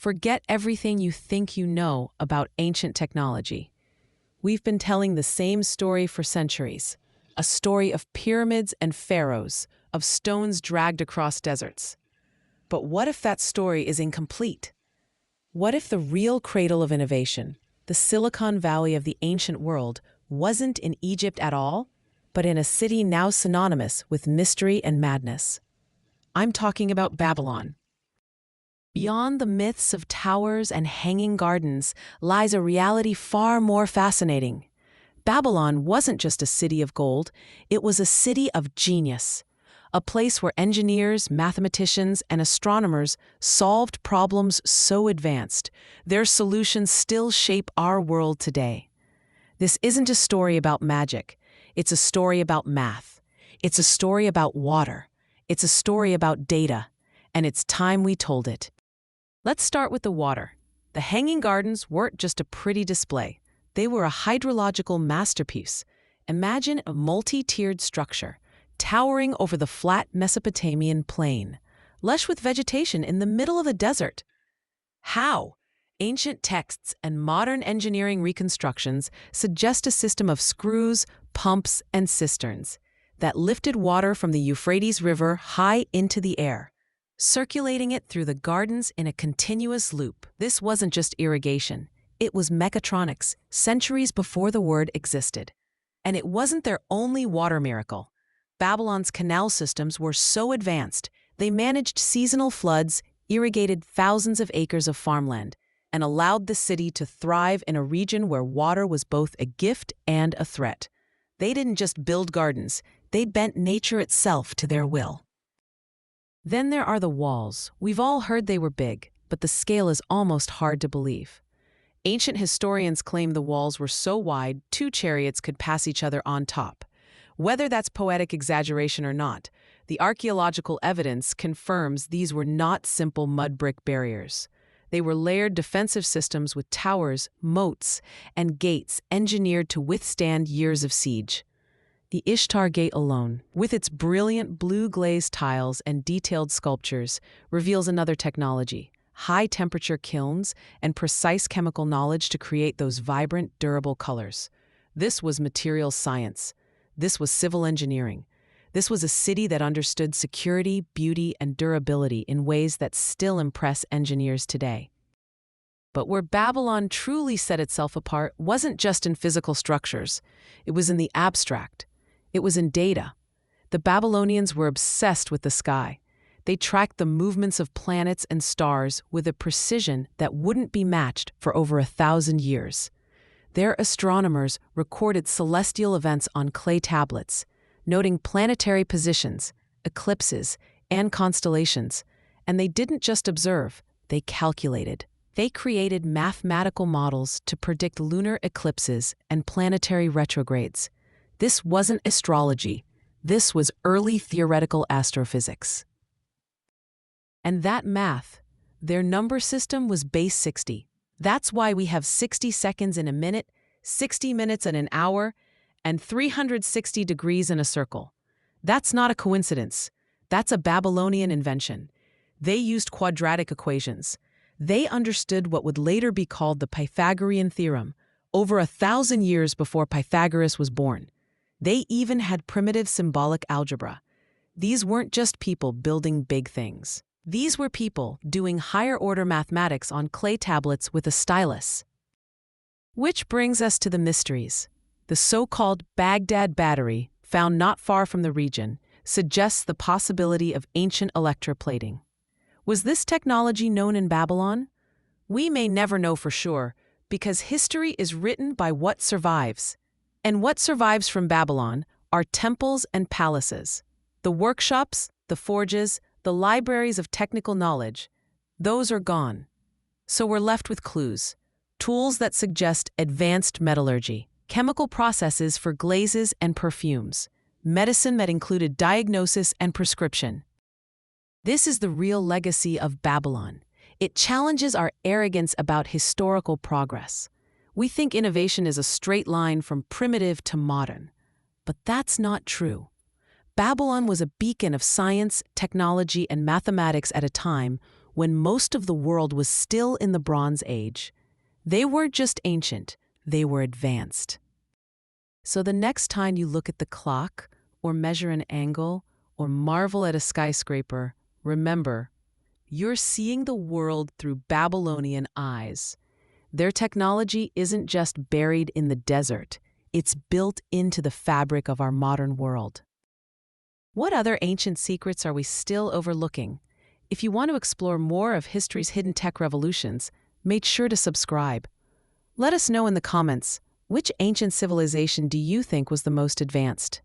Forget everything you think you know about ancient technology. We've been telling the same story for centuries, a story of pyramids and pharaohs, of stones dragged across deserts. But what if that story is incomplete? What if the real cradle of innovation, the Silicon Valley of the ancient world, wasn't in Egypt at all, but in a city now synonymous with mystery and madness? I'm talking about Babylon. Beyond the myths of towers and hanging gardens lies a reality far more fascinating. Babylon wasn't just a city of gold, it was a city of genius. A place where engineers, mathematicians, and astronomers solved problems so advanced, their solutions still shape our world today. This isn't a story about magic, it's a story about math. It's a story about water. It's a story about data. And it's time we told it. Let's start with the water. The Hanging Gardens weren't just a pretty display. They were a hydrological masterpiece. Imagine a multi-tiered structure, towering over the flat Mesopotamian plain, lush with vegetation in the middle of a desert. How? Ancient texts and modern engineering reconstructions suggest a system of screws, pumps, and cisterns that lifted water from the Euphrates River high into the air, circulating it through the gardens in a continuous loop. This wasn't just irrigation. It was mechatronics, centuries before the word existed. And it wasn't their only water miracle. Babylon's canal systems were so advanced, they managed seasonal floods, irrigated thousands of acres of farmland, and allowed the city to thrive in a region where water was both a gift and a threat. They didn't just build gardens, they bent nature itself to their will. Then there are the walls. We've all heard they were big, but the scale is almost hard to believe. Ancient historians claim the walls were so wide, 2 chariots could pass each other on top. Whether that's poetic exaggeration or not, the archaeological evidence confirms these were not simple mud brick barriers. They were layered defensive systems with towers, moats, and gates engineered to withstand years of siege. The Ishtar Gate alone, with its brilliant blue glazed tiles and detailed sculptures, reveals another technology: high-temperature kilns and precise chemical knowledge to create those vibrant, durable colors. This was materials science. This was civil engineering. This was a city that understood security, beauty, and durability in ways that still impress engineers today. But where Babylon truly set itself apart wasn't just in physical structures. It was in the abstract. It was in data. The Babylonians were obsessed with the sky. They tracked the movements of planets and stars with a precision that wouldn't be matched for over 1,000 years. Their astronomers recorded celestial events on clay tablets, noting planetary positions, eclipses, and constellations. And they didn't just observe, they calculated. They created mathematical models to predict lunar eclipses and planetary retrogrades. This wasn't astrology. This was early theoretical astrophysics. And that math, their number system was base 60. That's why we have 60 seconds in a minute, 60 minutes in an hour, and 360 degrees in a circle. That's not a coincidence. That's a Babylonian invention. They used quadratic equations. They understood what would later be called the Pythagorean theorem, over 1,000 years before Pythagoras was born. They even had primitive symbolic algebra. These weren't just people building big things. These were people doing higher-order mathematics on clay tablets with a stylus. Which brings us to the mysteries. The so-called Baghdad Battery, found not far from the region, suggests the possibility of ancient electroplating. Was this technology known in Babylon? We may never know for sure, because history is written by what survives. And what survives from Babylon are temples and palaces. The workshops, the forges, the libraries of technical knowledge, those are gone. So we're left with clues, tools that suggest advanced metallurgy, chemical processes for glazes and perfumes, medicine that included diagnosis and prescription. This is the real legacy of Babylon. It challenges our arrogance about historical progress. We think innovation is a straight line from primitive to modern. But that's not true. Babylon was a beacon of science, technology, and mathematics at a time when most of the world was still in the Bronze Age. They weren't just ancient, they were advanced. So the next time you look at the clock, or measure an angle, or marvel at a skyscraper, remember, you're seeing the world through Babylonian eyes. Their technology isn't just buried in the desert, it's built into the fabric of our modern world. What other ancient secrets are we still overlooking? If you want to explore more of history's hidden tech revolutions, make sure to subscribe. Let us know in the comments, which ancient civilization do you think was the most advanced?